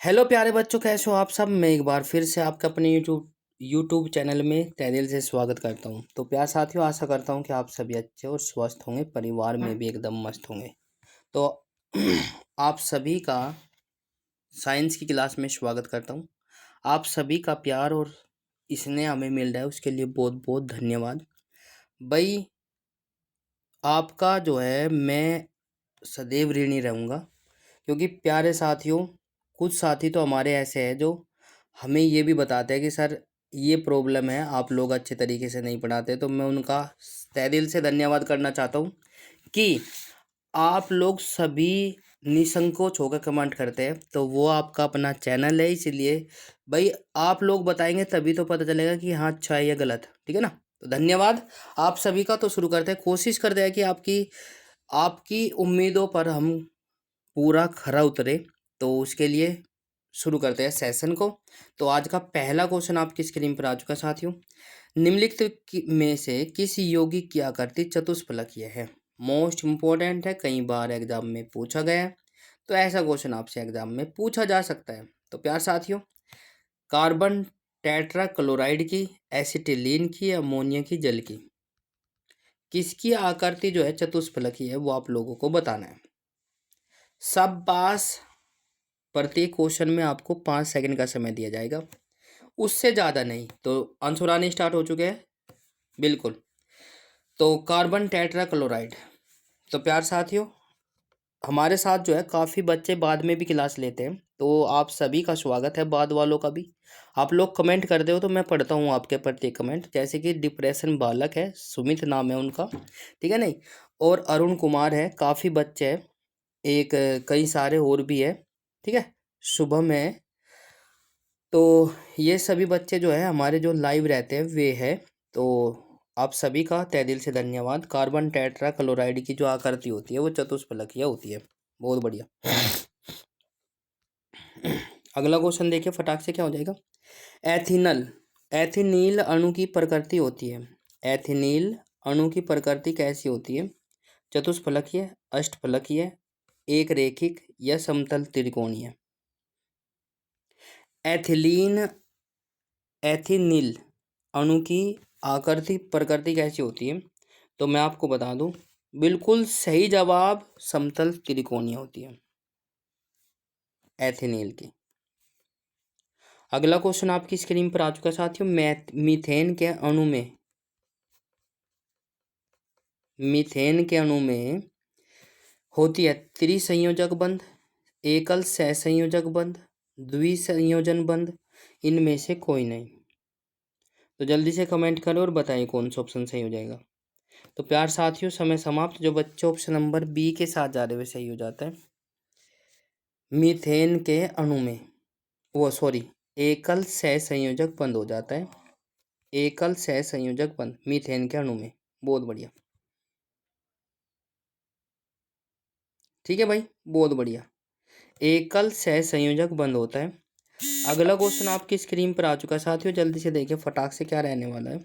Hello प्यारे बच्चों, कैसे हो आप सब। मैं एक बार फिर से आपका अपने यूट्यूब चैनल में तहे दिल से स्वागत करता हूं। तो प्यार साथियों, आशा करता हूं कि आप सभी अच्छे और स्वस्थ होंगे, परिवार में भी एकदम मस्त होंगे। तो आप सभी का साइंस की क्लास में स्वागत करता हूं। आप सभी का प्यार और स्नेह हमें मिल रहा है, उसके लिए बहुत बहुत धन्यवाद भाई। आपका जो है मैं सदैव ऋणी रहूँगा, क्योंकि प्यारे साथियों, कुछ साथी तो हमारे ऐसे हैं जो हमें ये भी बताते हैं कि सर ये प्रॉब्लम है, आप लोग अच्छे तरीके से नहीं पढ़ाते। तो मैं उनका तहे दिल से धन्यवाद करना चाहता हूँ कि आप लोग सभी निसंकोच होकर कमेंट करते हैं। तो वो आपका अपना चैनल है, इसीलिए भाई आप लोग बताएंगे तभी तो पता चलेगा कि हाँ अच्छा है या गलत, ठीक है ना। तो धन्यवाद आप सभी का। तो शुरू करते हैं, कोशिश करते हैं कि आपकी आपकी उम्मीदों पर हम पूरा खरा उतरे। तो उसके लिए शुरू करते हैं सेशन को। तो आज का पहला क्वेश्चन आपकी स्क्रीन पर आ चुका है साथियों। निम्नलिखित में से किस यौगिक की आकृति चतुष्फलकीय है। मोस्ट इम्पोर्टेंट है, कई बार एग्जाम में पूछा गया है, तो ऐसा क्वेश्चन आपसे एग्जाम में पूछा जा सकता है। तो प्यार साथियों, कार्बन टेट्रा क्लोराइड की, एसिटिलीन की, अमोनिया की, जल की, किसकी आकृति जो है चतुष्फलकीय है, वो आप लोगों को बताना है। सब पास। प्रत्येक क्वेश्चन में आपको 5 सेकंड का समय दिया जाएगा, उससे ज़्यादा नहीं। तो आंसर आने स्टार्ट हो चुके हैं बिल्कुल। तो कार्बन टेट्रा क्लोराइड। तो प्यार साथियों, हमारे साथ जो है काफ़ी बच्चे बाद में भी क्लास लेते हैं, तो आप सभी का स्वागत है, बाद वालों का भी। आप लोग कमेंट करते हो तो मैं पढ़ता हूँ आपके प्रत्येक कमेंट। जैसे कि डिप्रेशन बालक है, सुमित नाम है उनका, ठीक है नहीं, और अरुण कुमार है, काफ़ी बच्चे हैं, एक कई सारे और भी है, ठीक है, शुभम है। तो ये सभी बच्चे जो है हमारे जो लाइव रहते हैं वे है। तो आप सभी का तहे दिल से धन्यवाद। कार्बन टेट्रा क्लोराइड की जो आकृति होती है वो चतुष्फलकीय होती है। बहुत बढ़िया। अगला क्वेश्चन देखिए फटाक से, क्या हो जाएगा। एथिनल एथिनील अणु की प्रकृति होती है। एथिनील अणु की प्रकृति कैसी होती है। चतुष्फलकीय, अष्टफलकीय, एक रेखिक या समतल त्रिकोणीय। एथिलीन एथिनील अणु की आकृति प्रकृति कैसी होती है। तो मैं आपको बता दूं, बिल्कुल सही जवाब समतल त्रिकोणीय होती है एथिनील की। अगला क्वेश्चन आपकी स्क्रीन पर आ चुका है साथियों। मीथेन के अणु में होती है त्रिसंयोजक बंध, एकल सहसंयोजक बंध, द्विसंयोजन बंध, इनमें से कोई नहीं। तो जल्दी से कमेंट करो और बताइए कौन सा ऑप्शन सही हो जाएगा। तो प्यार साथियों, समय समाप्त। जो बच्चे ऑप्शन नंबर बी के साथ जा रहे हुए सही हो जाता है। मीथेन के अणु में वो सॉरी एकल सहसंयोजक बंध हो जाता है। एकल सहसंयोजक बंध मीथेन के अणु में। बहुत बढ़िया, ठीक है भाई, बहुत बढ़िया। एकल सहसंयोजक बंध होता है। अगला क्वेश्चन आपकी स्क्रीन पर आ चुका है साथियों, जल्दी से देखिए फटाक से क्या रहने वाला है।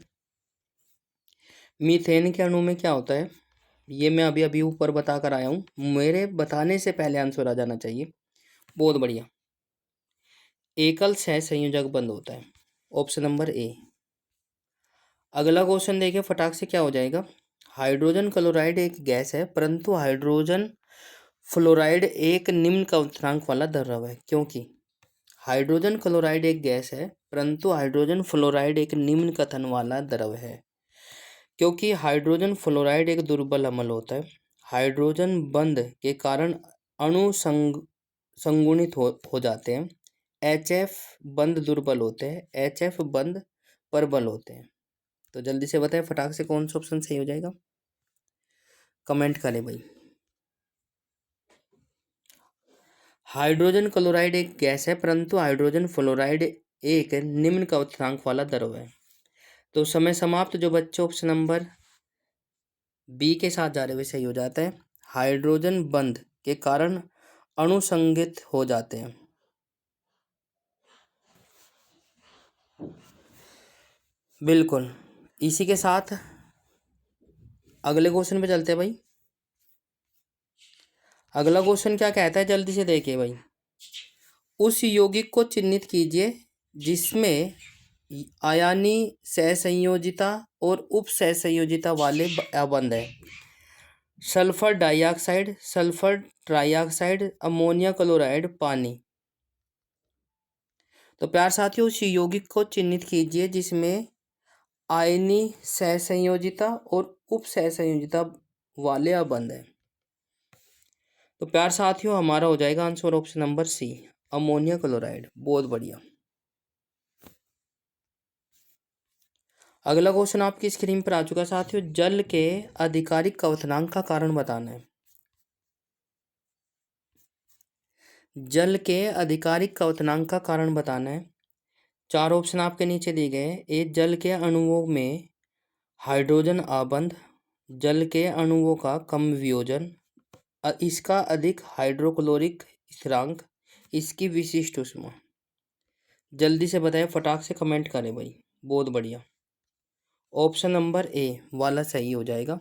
मीथेन के अणु में क्या होता है, ये मैं अभी अभी ऊपर बता कर आया हूँ, मेरे बताने से पहले आंसर आ जाना चाहिए। बहुत बढ़िया, एकल सहसंयोजक बंध होता है, ऑप्शन नंबर ए। अगला क्वेश्चन देखिए फटाक से क्या हो जाएगा। हाइड्रोजन क्लोराइड एक गैस है, परंतु हाइड्रोजन फ्लोराइड एक निम्न क्वथनांक वाला द्रव है, क्योंकि हाइड्रोजन क्लोराइड एक गैस है, परंतु हाइड्रोजन फ्लोराइड एक निम्न कथन वाला द्रव है, क्योंकि हाइड्रोजन फ्लोराइड एक दुर्बल अम्ल होता है। हाइड्रोजन बंध के कारण अणु संगुणित हो जाते हैं। HF बंध दुर्बल होते हैं, HF बंध प्रबल होते हैं। तो जल्दी से बताएं फटाक से कौन सा ऑप्शन सही हो जाएगा, कमेंट करें भाई। हाइड्रोजन क्लोराइड एक गैस है, परंतु हाइड्रोजन फ्लोराइड एक निम्न क्वथनांक वाला द्रव है। तो समय समाप्त। जो बच्चे ऑप्शन नंबर बी के साथ जा रहे हुए सही हो जाता है। हाइड्रोजन बंध के कारण अणुसंगित हो जाते हैं। बिल्कुल, इसी के साथ अगले क्वेश्चन पे चलते हैं भाई। अगला क्वेश्चन क्या कहता है, जल्दी से देखिए भाई। उस यौगिक को चिह्नित कीजिए जिसमें आयनी सहसंयोजिता और उप सहसंयोजिता वाले अबंध है। Sulphur dioxide, sulphur trioxide, ammonia chloride, पानी। तो प्यार साथियों, उस यौगिक को चिह्नित कीजिए जिसमें आयनी सहसंयोजिता और उप सहसंयोजिता वाले अबंध है। तो प्यार साथियों, हमारा हो जाएगा answer option number C, ammonia chloride. बहुत बढ़िया। अगला क्वेश्चन आपकी स्क्रीन पर आ चुका है साथियों। जल के आधिकारिक क्वथनांक का कारण बताना है। जल के आधिकारिक क्वथनांक का कारण बताना है। चार ऑप्शन आपके नीचे दिए गए हैं। ए, जल के अणुओं में हाइड्रोजन आबंध, जल के अणुओं का कम वियोजन, इसका अधिक हाइड्रोक्लोरिक स्थिरांक, इसकी विशिष्ट ऊष्मा। जल्दी से बताएं, फटाक से कमेंट करें भाई। बहुत बढ़िया। ऑप्शन नंबर ए वाला सही हो जाएगा।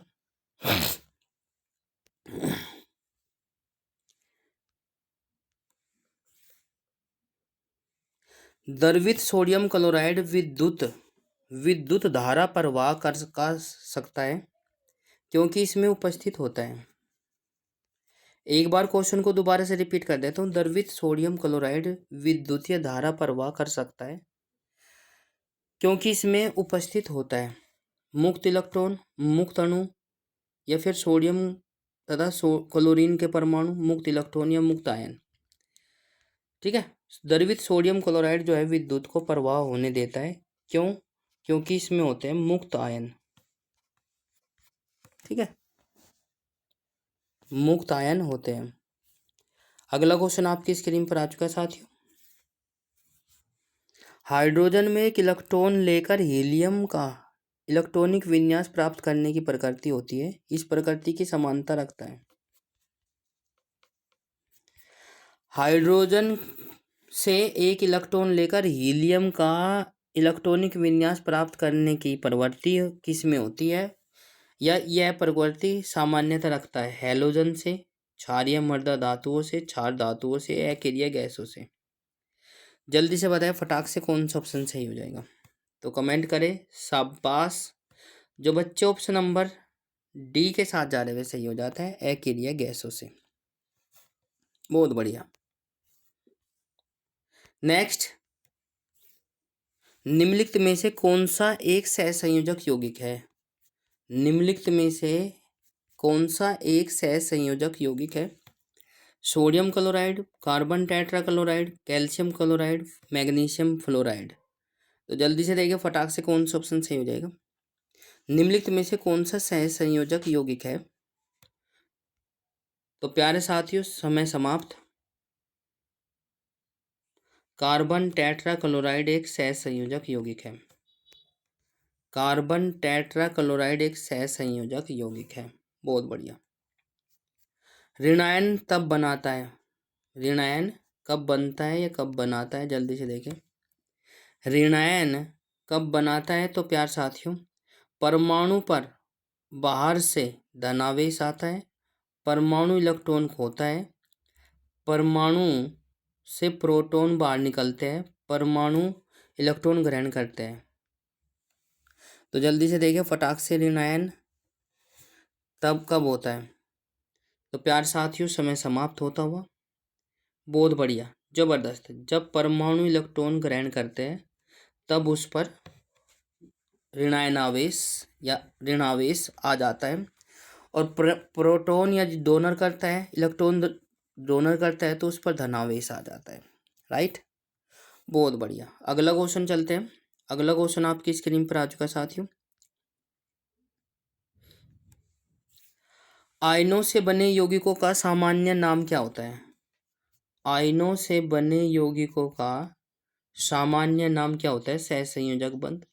द्रवित सोडियम क्लोराइड विद्युत धारा प्रवाह कर सकता है क्योंकि इसमें उपस्थित होता है। एक बार क्वेश्चन को दोबारा से रिपीट कर देता हूँ। द्रवित सोडियम क्लोराइड विद्युतीय धारा प्रवाह कर सकता है क्योंकि इसमें उपस्थित होता है मुक्त इलेक्ट्रॉन, मुक्त अणु या फिर सोडियम तथा क्लोरीन के परमाणु, मुक्त इलेक्ट्रॉन या मुक्त आयन। ठीक है। द्रवित सोडियम क्लोराइड जो है विद्युत को प्रवाह होने देता है। क्यों? क्योंकि इसमें होते हैं मुक्त आयन। ठीक है, मुक्त आयन होते हैं। अगला क्वेश्चन आपकी स्क्रीन पर आ चुका है साथियों। हाइड्रोजन में एक इलेक्ट्रॉन लेकर हीलियम का इलेक्ट्रॉनिक विन्यास प्राप्त करने की प्रकृति होती है। इस प्रकृति की समानता रखता है। हाइड्रोजन से एक इलेक्ट्रॉन लेकर हीलियम का इलेक्ट्रॉनिक विन्यास प्राप्त करने की प्रवृत्ति किस में होती है, या यह प्रवृत्ति सामान्यता रखता है हैलोजन से, क्षारीय मृदा धातुओं से, क्षार धातुओं से, अकेरिया गैसों से। जल्दी से बताएं फटाक से कौन सा ऑप्शन सही हो जाएगा। तो कमेंट करें। शाबाश। जो बच्चे ऑप्शन नंबर डी के साथ जा रहे वे सही हो जाता है, अकेरिया गैसों से। बहुत बढ़िया। नेक्स्ट, निम्नलिखित में से कौन सा एक सहसंयोजक यौगिक है। निम्नलिखित में से कौन सा एक सहसंयोजक यौगिक है। Sodium chloride, carbon tetra chloride, calcium chloride, magnesium fluoride. तो जल्दी से देखिए फटाक से कौन सा ऑप्शन सही हो जाएगा। निम्नलिखित में से कौन सा सहसंयोजक यौगिक है। तो प्यारे साथियों, समय समाप्त। कार्बन टेट्रा क्लोराइड एक सहसंयोजक यौगिक है। कार्बन टेट्रा क्लोराइड एक सहसंयोजक यौगिक है। बहुत बढ़िया। ऋणायन तब बनाता है, ऋणायन कब बनता है या कब बनाता है, जल्दी से देखें। ऋणायन कब बनाता है, तो प्यार साथियों, परमाणु पर बाहर से धनावेश आता है, परमाणु इलेक्ट्रॉन खोता है, परमाणु से प्रोटॉन बाहर निकलते हैं, परमाणु इलेक्ट्रॉन ग्रहण करते हैं। तो जल्दी से देखिए फटाक से, ऋणायन तब कब होता है। तो प्यार साथियों, समय समाप्त होता हुआ। बहुत बढ़िया, जबरदस्त। जब परमाणु इलेक्ट्रॉन ग्रहण करते हैं तब उस पर ऋणायनावेश या ऋणावेश आ जाता है, और प्रोटॉन या डोनर करता है, इलेक्ट्रॉन डोनर करता है तो उस पर धनावेश आ जाता है। राइट, बहुत बढ़िया। अगला क्वेश्चन चलते हैं। अगला क्वेश्चन आपकी स्क्रीन पर आ चुका है साथियों। आयनों से बने यौगिकों का सामान्य नाम क्या होता है। आयनों से बने यौगिकों का सामान्य नाम क्या होता है। सहसंयोजक बंध,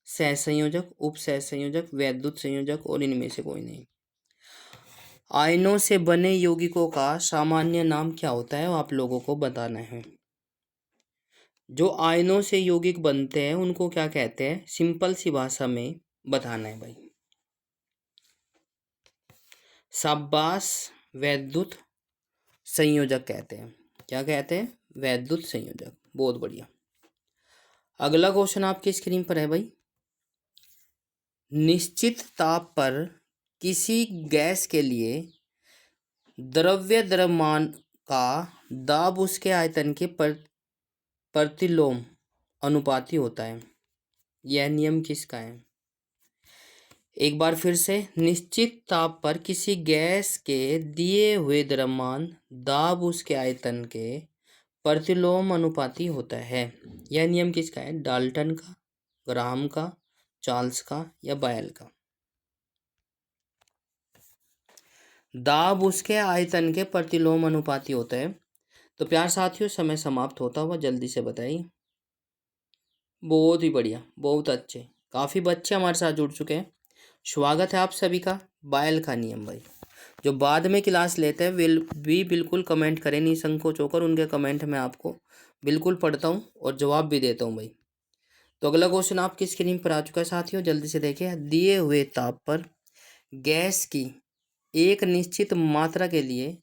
सहसंयोजक, उप सहसंयोजक, वैद्युत संयोजक, और इनमें से कोई नहीं। आयनों से बने यौगिकों का सामान्य नाम क्या होता है, वो आप लोगों को बताना है। जो आयनों से यौगिक बनते हैं उनको क्या कहते हैं, सिंपल सी भाषा में बताना है भाई। शाबाश, वैद्युत संयोजक कहते हैं। क्या कहते हैं, वैद्युत संयोजक। बहुत बढ़िया। अगला क्वेश्चन आपकी स्क्रीन पर है भाई, निश्चित ताप पर किसी गैस के लिए द्रव्य द्रव्यमान का दाब उसके आयतन के प्रतिलोम अनुपाती होता है। यह नियम किसका है? एक बार फिर से, निश्चित ताप पर किसी गैस के दिए हुए द्रव्यमान दाब उसके आयतन के प्रतिलोम अनुपाती होता है। यह नियम किसका है? डाल्टन का, ग्राहम का, चार्ल्स का या बायल का? दाब उसके आयतन के प्रतिलोम अनुपाती होता है। तो प्यार साथियों, समय समाप्त होता हुआ, जल्दी से बताइए। बहुत ही बढ़िया, बहुत अच्छे, काफ़ी बच्चे हमारे साथ जुड़ चुके हैं। स्वागत है आप सभी का। बायल का नियम भाई, जो बाद में क्लास लेते हैं विल भी बिल्कुल कमेंट करें निसंकोच होकर, उनके कमेंट में आपको बिल्कुल पढ़ता हूँ और जवाब भी देता हूँ भाई। तो अगला क्वेश्चन आपकी स्क्रीन पर आ चुका है साथियों, जल्दी से देखिए। दिए हुए ताप पर गैस की एक निश्चित मात्रा के लिए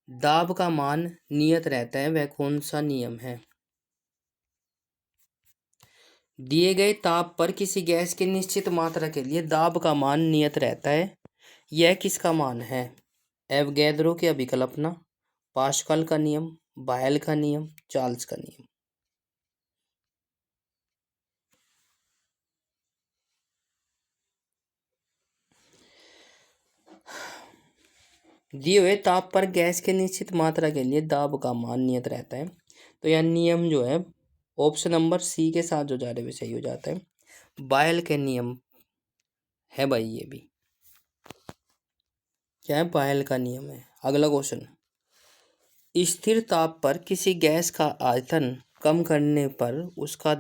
दाब का मान नियत रहता है, वह कौन सा नियम है? दिए गए ताप पर किसी गैस की निश्चित मात्रा के लिए दाब का मान नियत रहता है, यह किसका मान है? एवगैद्रो की अभिकल्पना, पास्कल का नियम, बायल का नियम, चार्ल्स का नियम? दिए हुए ताप पर गैस की निश्चित मात्रा के लिए दाब का मान नियत रहता है, तो यह नियम जो है ऑप्शन नंबर सी के साथ जो जा रहे हुए सही हो जाता है, बायल के नियम है भाई। ये भी क्या है? बायल का नियम है। अगला क्वेश्चन, स्थिर ताप पर किसी गैस का आयतन कम करने पर उसका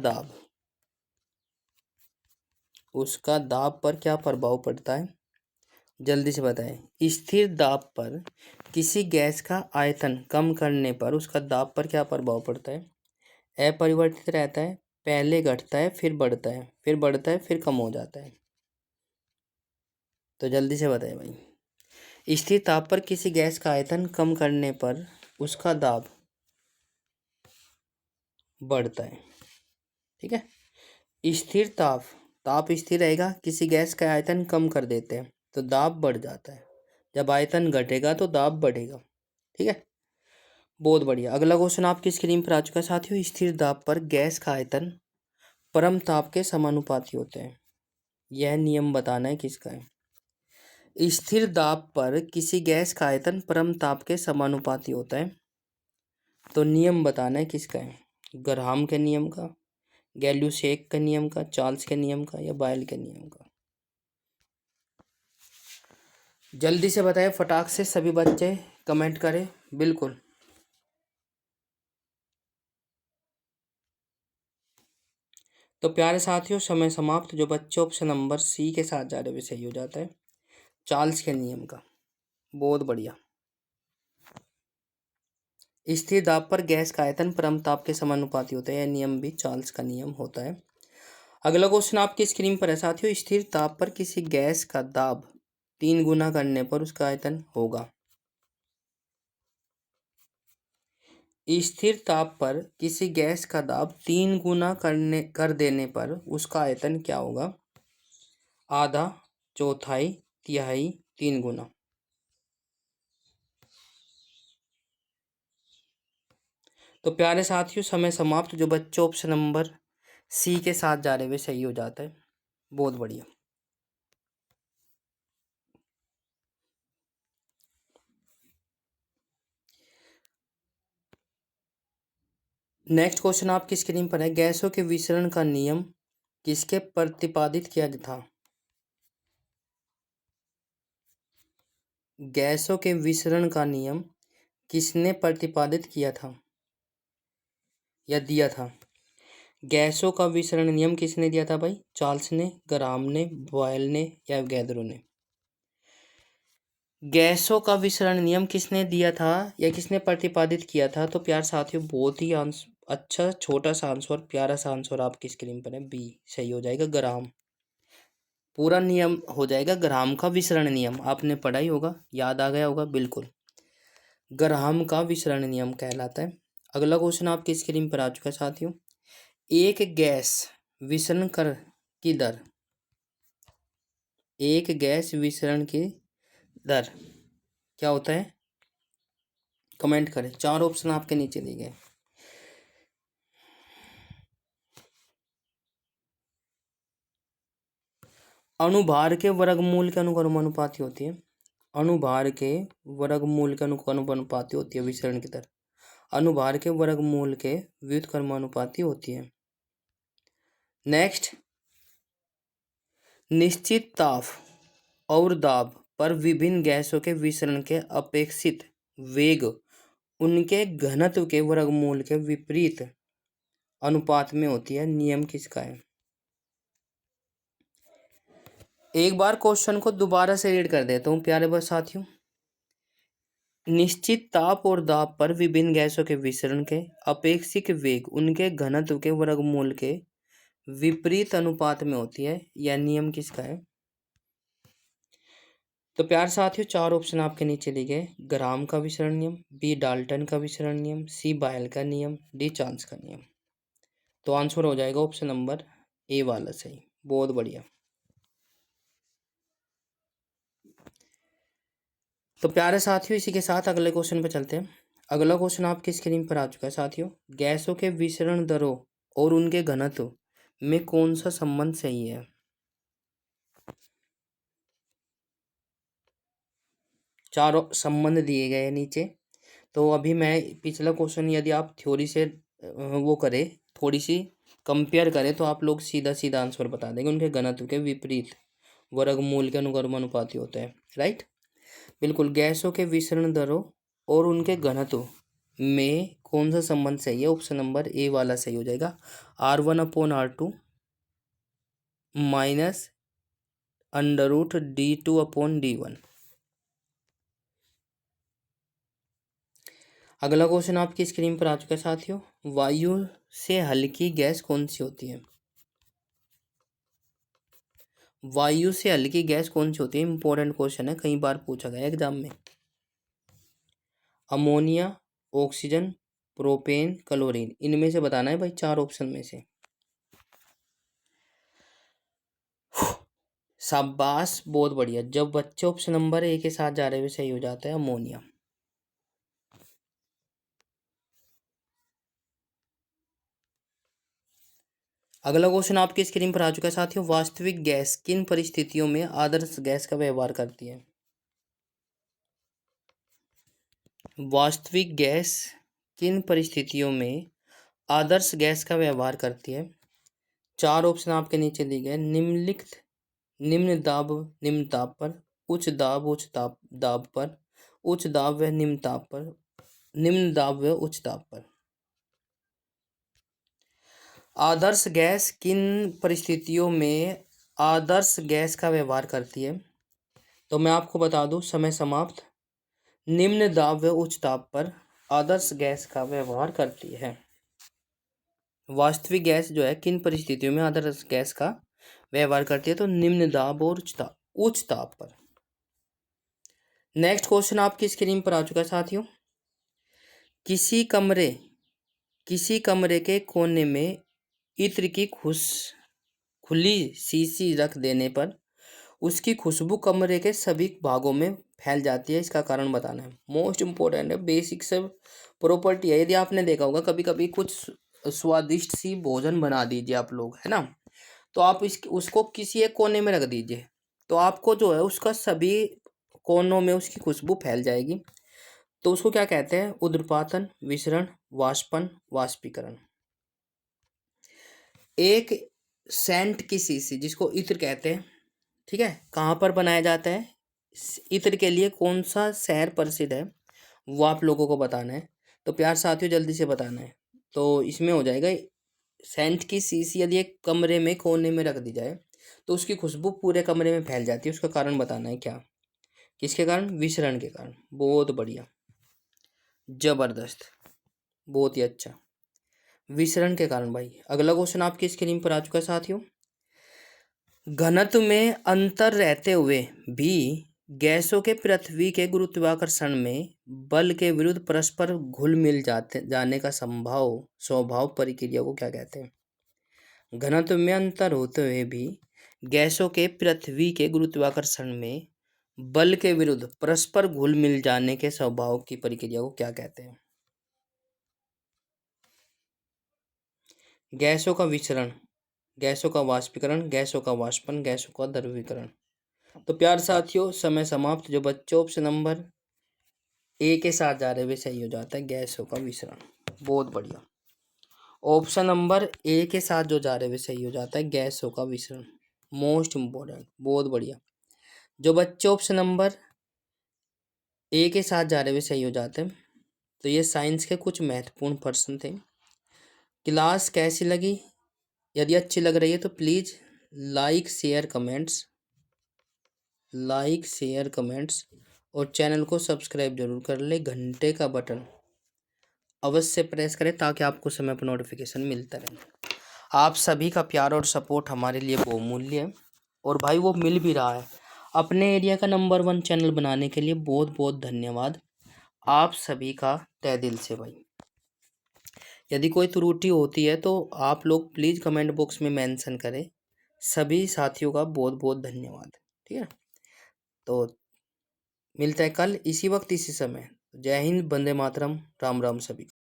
दाब पर क्या प्रभाव पड़ता है? जल्दी से बताएं। स्थिर दाब पर किसी गैस का आयतन कम करने पर उसका दाब पर क्या प्रभाव पड़ता है? अपरिवर्तित रहता है, पहले घटता है, फिर बढ़ता है, फिर बढ़ता है, फिर कम हो जाता है? तो जल्दी से बताएं भाई। स्थिर ताप पर किसी गैस का आयतन कम करने पर उसका दाब बढ़ता है। ठीक है, स्थिर ताप, ताप स्थिर रहेगा, किसी गैस का आयतन कम कर देते हैं तो दाब बढ़ जाता है, जब आयतन घटेगा तो दाब बढ़ेगा। ठीक है, बहुत बढ़िया। अगला क्वेश्चन आपकी स्क्रीन पर आ चुका है साथियों, स्थिर दाब पर गैस का आयतन परम ताप के समानुपाती होते हैं, यह नियम बताना है किसका है? स्थिर दाब पर किसी गैस का आयतन परम ताप के समानुपाती होता है, तो नियम बताना है किसका है? ग्राहम के नियम का, गैल्यूसेक के नियम का, चार्ल्स के नियम का या बायल के नियम का? जल्दी से बताएं, फटाक से सभी बच्चे कमेंट करें बिल्कुल। तो प्यारे साथियों, समय समाप्त। जो बच्चे ऑप्शन नंबर सी के साथ जा रहे हुए सही हो जाता है, चार्ल्स के नियम का। बहुत बढ़िया। स्थिर दाब पर गैस का आयतन परम ताप के समानुपाती होता है, यह नियम भी चार्ल्स का नियम होता है। अगला क्वेश्चन आपकी स्क्रीन पर है साथियों, स्थिर ताप पर किसी गैस का दाब 3 गुना करने पर उसका आयतन होगा। स्थिर ताप पर किसी गैस का दाब 3 गुना कर देने पर उसका आयतन क्या होगा? आधा, चौथाई, तिहाई, 3 गुना? तो प्यारे साथियों, समय समाप्त। जो बच्चे ऑप्शन नंबर सी के साथ जा रहे हुए सही हो जाता है। बहुत बढ़िया। नेक्स्ट क्वेश्चन आपकी स्क्रीन पर है, गैसों के विसरण का नियम किसके प्रतिपादित किया था? गैसों के विसरण का नियम किसने प्रतिपादित किया था या दिया था? गैसों का विसरण नियम किसने दिया था भाई? चार्ल्स ने, ग्राहम ने, बॉयल ने या गैद्रो ने? गैसों का विसरण नियम किसने दिया था या किसने प्रतिपादित किया था? तो प्यार साथियों, बहुत ही अच्छा छोटा सा आंसर, प्यारा सा आंसर आपकी स्क्रीन पर है, बी सही हो जाएगा, ग्राहम। पूरा नियम हो जाएगा ग्राहम का विसरण नियम, आपने पढ़ा ही होगा, याद आ गया होगा बिल्कुल। ग्राहम का विसरण नियम कहलाता है। अगला क्वेश्चन आपकी स्क्रीन पर आ चुका है साथियों। एक गैस विसरण कर की दर, एक गैस विसरण की दर क्या होता है? कमेंट करें। चार ऑप्शन आपके नीचे दिए गए। अणुभार के वर्गमूल के अनुपाती होती है। अणुभार के वर्गमूल के अनुपाती होती है विसरण की दर। अणुभार के वर्गमूल के व्युत्क्रमानुपाती होती है। नेक्स्ट, निश्चित ताप और दाब पर विभिन्न गैसों के विसरण के अपेक्षित वेग उनके घनत्व के वर्गमूल के विपरीत अनुपात में होती है। नियम किसका है? एक बार क्वेश्चन को दोबारा से रीड कर देता हूँ प्यारे बस साथियों। निश्चित ताप और दाब पर विभिन्न गैसों के विसरण के अपेक्षित वेग उनके घनत्व के वर्गमूल के विपरीत अनुपात में होती है। यह नियम किसका है? तो प्यार साथियों, चार ऑप्शन आपके नीचे दिए गए। ग्राम का विसरण नियम, बी डाल्टन का विसरण नियम, सी बायल का नियम, डी चांस का नियम। तो आंसर हो जाएगा ऑप्शन नंबर ए वाला सही। बहुत बढ़िया। तो प्यारे साथियों, इसी के साथ अगले क्वेश्चन पर चलते हैं। अगला क्वेश्चन आपकी स्क्रीन पर आ चुका है साथियों। गैसों के विसरण दरों और उनके घनत्व में कौन सा संबंध सही है? चारों संबंध दिए गए हैं नीचे। तो अभी मैं पिछला क्वेश्चन यदि आप थ्योरी से वो करें, थोड़ी सी कंपेयर करें, तो आप लोग सीधा सीधा आंसर बता देंगे। उनके घनत्व के विपरीत वर्गमूल के अनुक्रमानुपाती होता है। राइट, बिल्कुल। गैसों के विसरण दरों और उनके घनत्व में कौन सा संबंध सही है? ऑप्शन नंबर ए वाला सही हो जाएगा। R1/R2 minus √D2/D1। अगला क्वेश्चन आपकी स्क्रीन पर आ चुका है साथियों। वायु से हल्की गैस कौन सी होती है? वायु से हल्की गैस कौन सी होती है? इंपॉर्टेंट क्वेश्चन है, कई बार पूछा गया एग्जाम में। Ammonia, oxygen, propane, chlorine. इनमें से बताना है भाई, चार ऑप्शन में से। शाबाश, बहुत बढ़िया। जब बच्चे ऑप्शन नंबर ए के साथ जा रहे हुए सही हो जाता है अमोनिया। अगला क्वेश्चन आपकी स्क्रीन पर आ चुका है साथियों। वास्तविक गैस किन परिस्थितियों में आदर्श गैस का व्यवहार करती है? वास्तविक गैस किन परिस्थितियों में आदर्श गैस का व्यवहार करती है? चार ऑप्शन आपके नीचे दिए गए। निम्नलिखित निम्न दाब निम्न ताप पर, उच्च दाब उच्च ताप दाब पर, उच्च दाब व निम्न ताप पर, निम्न दाब व उच्च ताप पर। आदर्श गैस किन परिस्थितियों में आदर्श गैस का व्यवहार करती है? तो मैं आपको बता दूं, समय समाप्त। निम्न दाब व उच्च ताप पर आदर्श गैस का व्यवहार करती है। वास्तविक गैस जो है किन परिस्थितियों में आदर्श गैस का व्यवहार करती है? तो निम्न दाब और उच्च ताप पर। नेक्स्ट क्वेश्चन आपकी स्क्रीन पर आ चुका है साथियों। किसी कमरे किसी कमरे के कोने में इत्र की खुली शीशी रख देने पर उसकी खुशबू कमरे के सभी भागों में फैल जाती है। इसका कारण बताना है। मोस्ट इम्पोर्टेंट है, बेसिक सब प्रॉपर्टी है। यदि आपने देखा होगा कभी कभी कुछ स्वादिष्ट सी भोजन बना दीजिए आप लोग, है ना, तो आप उसको किसी एक कोने में रख दीजिए, तो आपको जो है उसका सभी कोनों में उसकी खुशबू फैल जाएगी। तो उसको क्या कहते हैं? उद्रपातन, विसरण, वाष्पन, वाष्पीकरण। एक सेंट की शीशी जिसको इत्र कहते हैं, ठीक है, कहाँ पर बनाया जाता है? इत्र के लिए कौन सा शहर प्रसिद्ध है, वो आप लोगों को बताना है। तो प्यार साथियों, जल्दी से बताना है। तो इसमें हो जाएगा, सेंट की शीशी यदि एक कमरे में कोने में रख दी जाए तो उसकी खुशबू पूरे कमरे में फैल जाती है। उसका कारण बताना है क्या? किसके कारण? विसरण के कारण। बहुत बढ़िया, जबरदस्त, बहुत ही अच्छा, विसरण के कारण भाई। अगला क्वेश्चन आपकी स्क्रीन पर आ चुका है साथियों। घनत्व में अंतर रहते हुए भी गैसों के पृथ्वी के गुरुत्वाकर्षण में बल के विरुद्ध परस्पर घुल मिल जाने का स्वभाव प्रक्रिया को क्या कहते हैं? घनत्व में अंतर होते हुए भी गैसों के पृथ्वी के गुरुत्वाकर्षण में बल के विरुद्ध परस्पर घुल मिल जाने के स्वभाव की प्रक्रिया को क्या कहते हैं? गैसों का विचरण, गैसों का वाष्पीकरण, गैसों का वाष्पन, गैसों का द्रवीकरण। तो प्यार साथियों, समय समाप्त। जो बच्चों ऑप्शन नंबर ए के साथ जा रहे वे सही हो जाता है, गैसों का विचरण। बहुत बढ़िया। ऑप्शन नंबर ए के साथ जो जा रहे वे सही हो जाता है, गैसों का विचरण। मोस्ट इम्पोर्टेंट, बहुत बढ़िया। जो बच्चे ऑप्शन नंबर ए के साथ जा रहे वे सही हो जाते हैं। तो ये साइंस के कुछ महत्वपूर्ण प्रश्न थे। क्लास कैसी लगी? यदि अच्छी लग रही है तो प्लीज़ लाइक शेयर कमेंट्स और चैनल को सब्सक्राइब जरूर कर ले। घंटे का बटन अवश्य प्रेस करें ताकि आपको समय पर नोटिफिकेशन मिलता रहे। आप सभी का प्यार और सपोर्ट हमारे लिए बहुमूल्य है और भाई वो मिल भी रहा है। अपने एरिया का नंबर 1 चैनल बनाने के लिए बहुत बहुत धन्यवाद आप सभी का तहे दिल से भाई। यदि कोई त्रुटि होती है तो आप लोग प्लीज़ कमेंट बॉक्स में मेंशन करें। सभी साथियों का बहुत बहुत धन्यवाद। ठीक है, तो मिलता है कल इसी वक्त इसी समय। जय हिंद, वंदे मातरम, राम राम सभी।